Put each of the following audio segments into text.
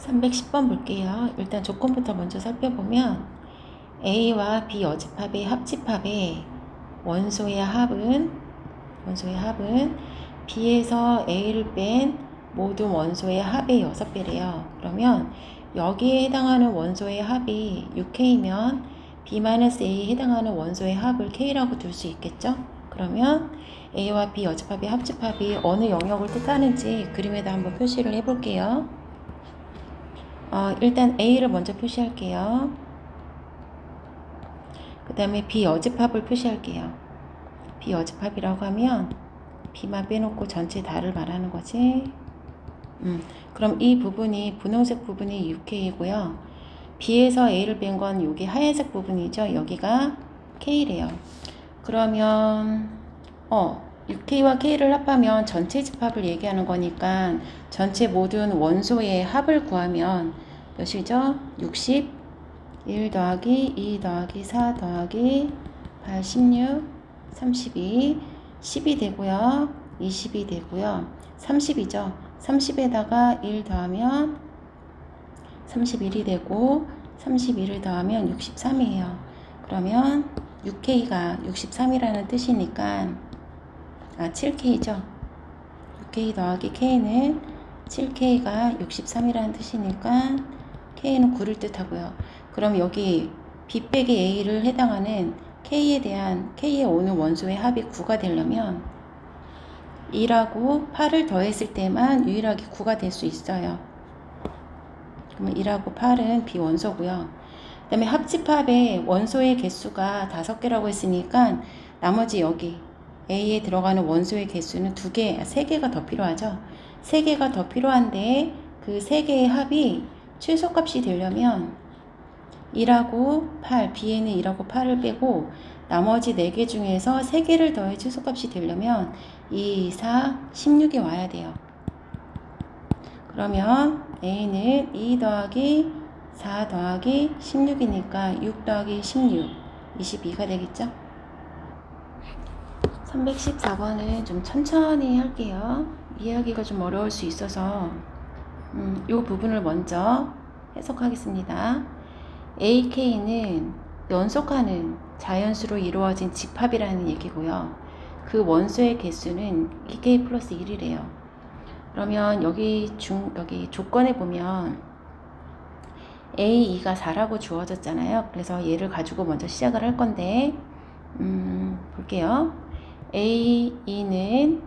310번 볼게요. 일단 조건부터 먼저 살펴보면 A와 B 여집합의 합집합의 원소의 합은 B에서 A를 뺀 모든 원소의 합의 6배래요. 그러면 여기에 해당하는 원소의 합이 6K면 B-A에 해당하는 원소의 합을 K라고 둘 수 있겠죠? 그러면 A와 B 여집합의 합집합이 어느 영역을 뜻하는지 그림에다 한번 표시를 해볼게요. 일단 A를 먼저 표시할게요. 그 다음에 B 여집합을 표시할게요. B 여집합이라고 하면 B만 빼놓고 전체 다를 말하는 거지. 그럼 이 부분이 분홍색 부분이 6K이고요. B에서 A를 뺀 건 여기 하얀색 부분이죠. 여기가 K래요. 그러면 6K와 K를 합하면 전체 집합을 얘기하는 거니까 전체 모든 원소의 합을 구하면 몇이죠? 60, 1 더하기 2 더하기 4 더하기 8, 16, 32, 10이 되고요. 20이 되고요. 30이죠. 30에다가 1 더하면 31이 되고 31을 더하면 63이에요. 그러면 6K가 63이라는 뜻이니까 7K죠. 6K 더하기 K는 7K가 63이라는 뜻이니까 K는 9를 뜻하고요. 그럼 여기 B 빼기 A를 해당하는 K에 오는 원소의 합이 9가 되려면 2라고 8을 더했을 때만 유일하게 9가 될 수 있어요. 그러면 2라고 8은 비원소고요. 그 다음에 합집합의 원소의 개수가 5개라고 했으니까 나머지 여기 A에 들어가는 원소의 개수는 3개가 더 필요하죠. 3개가 더 필요한데 그 3개의 합이 최소값이 되려면 2라고 8, B에는 2라고 8을 빼고 나머지 4개 중에서 3개를 더해 최소값이 되려면 2, 4, 16이 와야 돼요. 그러면 A는 2 더하기 4 더하기 16이니까 6 더하기 16, 22가 되겠죠? 314번은 좀 천천히 할게요. 이해하기가 좀 어려울 수 있어서 이 부분을 먼저 해석하겠습니다. AK는 연속하는 자연수로 이루어진 집합이라는 얘기고요. 그 원소의 개수는 2K 플러스 1이래요. 그러면 여기 조건에 보면 A2가 4라고 주어졌잖아요. 그래서 얘를 가지고 먼저 시작을 할 건데 볼게요. A2는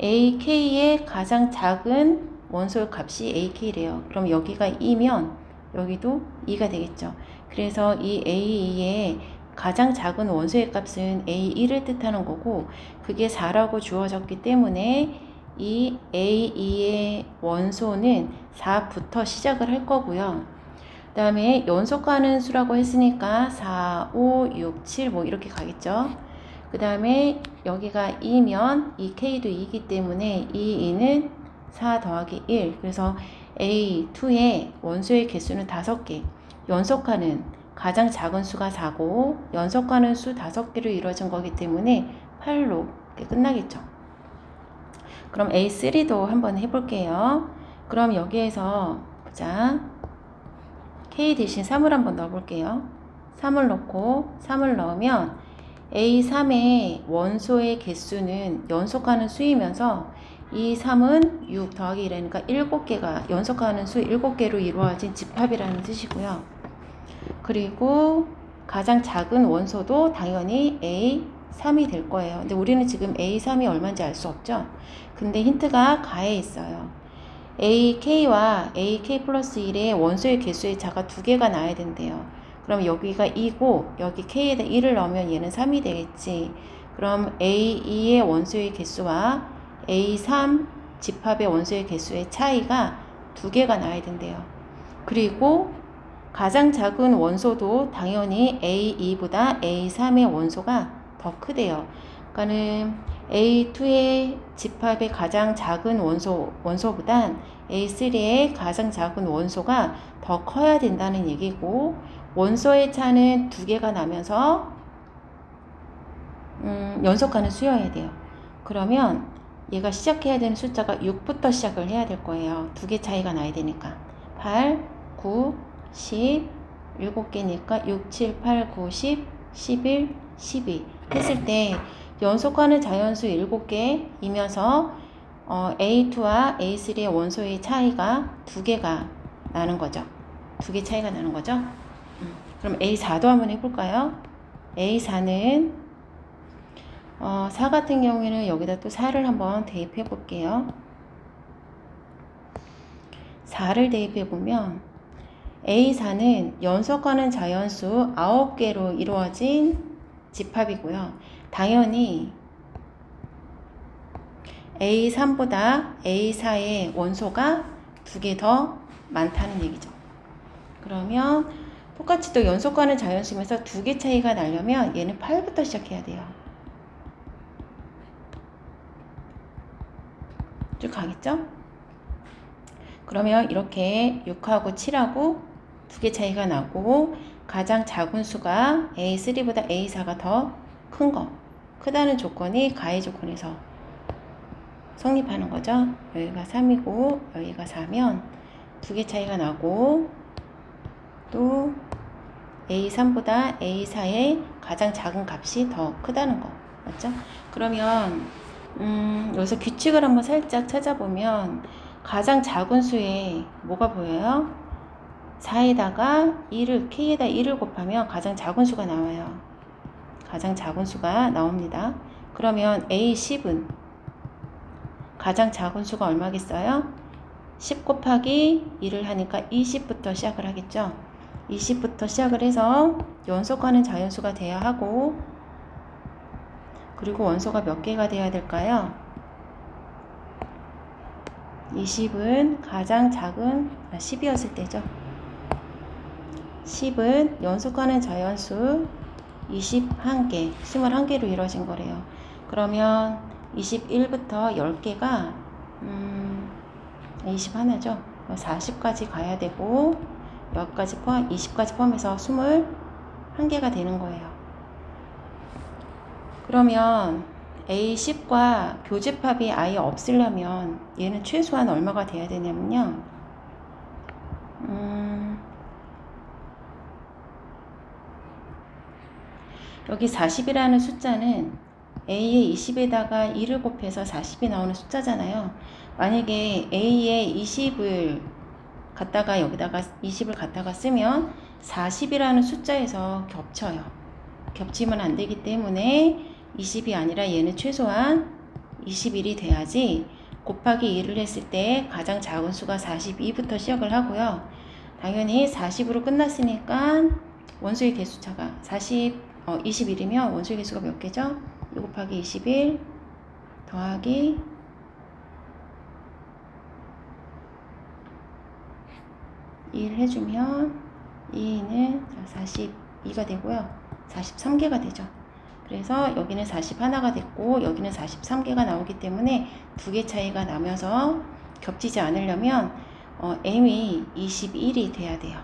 AK의 가장 작은 원소의 값이 AK래요. 그럼 여기가 2면 여기도 2가 되겠죠. 그래서 이 A2의 가장 작은 원소의 값은 A1을 뜻하는 거고 그게 4라고 주어졌기 때문에 이 A2의 원소는 4부터 시작을 할 거고요. 그 다음에 연속하는 수라고 했으니까 4, 5, 6, 7 뭐 이렇게 가겠죠. 그 다음에 여기가 2면 이 K도 2이기 때문에 이 2는 4 더하기 1. 그래서 A2의 원소의 개수는 5개. 연속하는 가장 작은 수가 4고 연속하는 수 5개로 이루어진 거기 때문에 8로 이렇게 끝나겠죠. 그럼 A3도 한번 해볼게요. 그럼 여기에서 보자. K 대신 3을 한번 넣어볼게요. 3을 넣으면 A3의 원소의 개수는 연속하는 수이면서 이 3은 6 더하기 1이니까 7개가 연속하는 수 7개로 이루어진 집합이라는 뜻이고요. 그리고 가장 작은 원소도 당연히 A3이 될 거예요. 근데 우리는 지금 A3이 얼마인지 알 수 없죠? 근데 힌트가 가에 있어요. AK와 AK 플러스 1의 원소의 개수의 차가 2개가 나야 된대요. 그럼 여기가 2고 여기 K에다 1을 넣으면 얘는 3이 되겠지. 그럼 A2의 원소의 개수와 A3 집합의 원소의 개수의 차이가 2개가 나야 된대요. 그리고 가장 작은 원소도 당연히 A2보다 A3의 원소가 더 크대요. 그러니까는 A2의 집합의 가장 작은 원소보단 A3의 가장 작은 원소가 더 커야 된다는 얘기고 원소의 차는 2개가 나면서 연속하는 수여야 돼요. 그러면 얘가 시작해야 되는 숫자가 6부터 시작을 해야 될 거예요. 두 개 차이가 나야 되니까. 8, 9, 10, 7개니까 6, 7, 8, 9, 10, 11, 12 했을 때 연속하는 자연수 7개이면서 A2와 A3의 원소의 차이가 2개가 나는 거죠. 2개 차이가 나는 거죠. 그럼 A4도 한번 해볼까요? A4는 4 같은 경우에는 여기다 또 4를 한번 대입해 볼게요. 4를 대입해 보면 A4는 연속하는 자연수 9개로 이루어진 집합이고요. 당연히 A3보다 A4의 원소가 2개 더 많다는 얘기죠. 그러면 똑같이 또 연속하는 자연수면서 2개 차이가 나려면 얘는 8부터 시작해야 돼요. 쭉 가겠죠? 그러면 이렇게 6하고 7하고 2개 차이가 나고 가장 작은 수가 A3보다 A4가 더 큰 거. 크다는 조건이 가해 조건에서 성립하는 거죠. 여기가 3이고 여기가 4면 2개 차이가 나고 또 A3보다 A4의 가장 작은 값이 더 크다는 거. 맞죠? 그러면 여기서 규칙을 한번 살짝 찾아보면 가장 작은 수에 뭐가 보여요? 4에다가 2를, K에다 2를 곱하면 가장 작은 수가 나와요. 가장 작은 수가 나옵니다. 그러면 A10은 가장 작은 수가 얼마겠어요? 10 곱하기 2를 하니까 20부터 시작을 하겠죠. 20부터 시작을 해서 연속하는 자연수가 돼야 하고 그리고 원소가 몇 개가 돼야 될까요? 20은 가장 작은 10이었을 때죠. 10은 연속하는 자연수 21개, 21개로 이루어진 거래요. 그러면 21부터 10개가 21죠. 40까지 가야 되고 여기까지 포함, 20까지 포함해서 21개가 되는 거예요. 그러면 A10과 교집합이 아예 없으려면 얘는 최소한 얼마가 돼야 되냐면요. 여기 40이라는 숫자는 A의 20에다가 2를 곱해서 40이 나오는 숫자잖아요. 만약에 A의 20을 갖다가 여기다가 20을 갖다가 쓰면 40이라는 숫자에서 겹쳐요. 겹치면 안 되기 때문에 20이 아니라 얘는 최소한 21이 돼야지 곱하기 2를 했을 때 가장 작은 수가 42부터 시작을 하고요. 당연히 40으로 끝났으니까 원소의 개수차가 21이면 원소의 개수가 몇 개죠? 2 곱하기 21 더하기 1 해주면 2는 42가 되고요. 43개가 되죠. 그래서 여기는 41가 됐고 여기는 43개가 나오기 때문에 2개 차이가 나면서 겹치지 않으려면 M이 21이 돼야 돼요.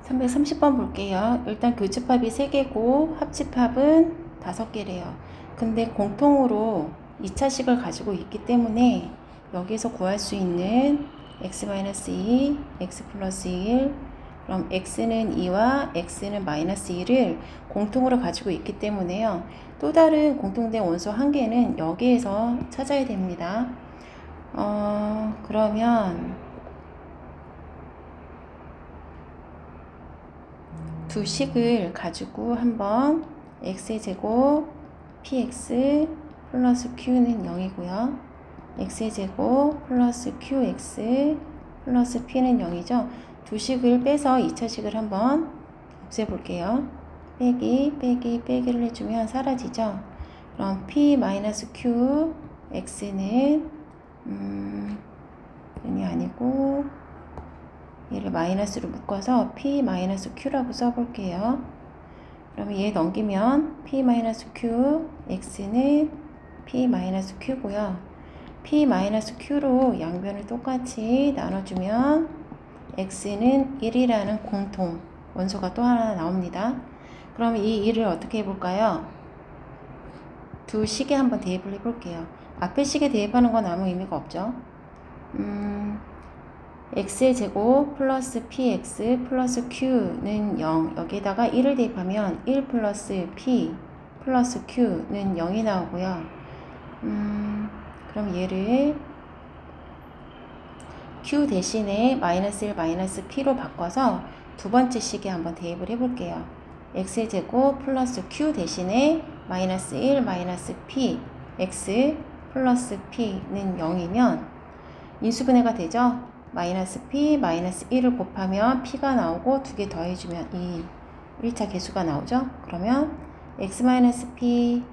330번 볼게요. 일단 교집합이 3개고 합집합은 5개래요. 근데 공통으로 2차식을 가지고 있기 때문에 여기서 구할 수 있는 x-2, x 플러스 1, 그럼 x는 2와 x는 마이너스 1을 공통으로 가지고 있기 때문에요. 또 다른 공통된 원소 1개는 여기에서 찾아야 됩니다. 그러면 두 식을 가지고 한번 x의 제곱 px 플러스 q는 0이고요. x의 제곱 플러스 qx 플러스 p는 0이죠. 두 식을 빼서 2차식을 한번 없애볼게요. 빼기를 해주면 사라지죠. 그럼 p 마이너스 q x는 이 아니고 얘를 마이너스로 묶어서 p 마이너스 q라고 써볼게요. 그러면 얘 넘기면 p 마이너스 q x는 p 마이너스 q고요. p 마이너스 q로 양변을 똑같이 나눠주면 x는 1이라는 공통 원소가 또 하나 나옵니다. 그럼 이 1을 어떻게 해볼까요? 두 식에 한번 대입을 해볼게요. 앞에 식에 대입하는 건 아무 의미가 없죠. x의 제곱 플러스 px 플러스 q는 0. 여기에다가 1을 대입하면 1 플러스 p 플러스 q는 0이 나오고요. 그럼 얘를 q 대신에 마이너스 1 마이너스 p로 바꿔서 두 번째 식에 한번 대입을 해볼게요. x의 제곱 플러스 q 대신에 마이너스 1 마이너스 p x 플러스 p는 0이면 인수분해가 되죠. 마이너스 p 마이너스 1을 곱하면 p가 나오고 두 개 더해주면 1차 계수가 나오죠. 그러면 x 마이너스 p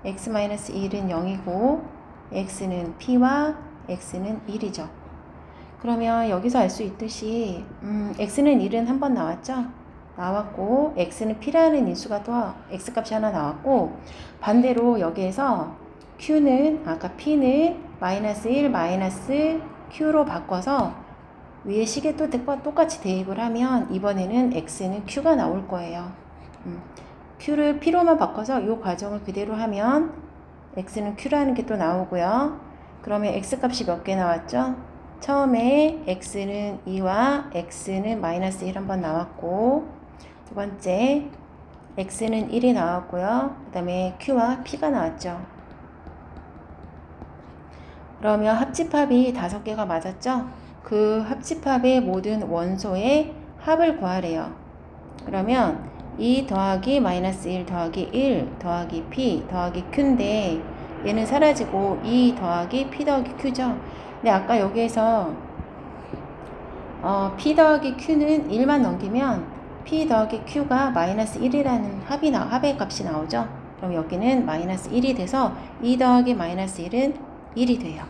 x 마이너스 1은 0이고 x는 p와 x는 1이죠. 그러면 여기서 알 수 있듯이 x는 1은 한 번 나왔죠. 나왔고 x는 p라는 인수가 또 x값이 하나 나왔고, 반대로 여기에서 q는 아까 p는 마이너스 1 마이너스 q로 바꿔서 위에 식에 또 똑같이 대입을 하면 이번에는 x는 q가 나올 거예요. q를 p로만 바꿔서 이 과정을 그대로 하면 x는 q라는 게 또 나오고요. 그러면 x값이 몇 개 나왔죠? 처음에 x는 2와 x는 마이너스 1 한번 나왔고, 두 번째 x는 1이 나왔고요. 그 다음에 q와 p가 나왔죠. 그러면 합집합이 5개가 맞았죠? 그 합집합의 모든 원소의 합을 구하래요. 그러면 2 더하기 마이너스 1 더하기 1 더하기 p 더하기 q인데 얘는 사라지고 2 더하기 p 더하기 q죠. 근데 아까 여기에서 p 더하기 q는 1만 넘기면 p 더하기 q가 마이너스 1이라는 합의 값이 나오죠. 그럼 여기는 마이너스 1이 돼서 2 더하기 마이너스 1은 1이 돼요.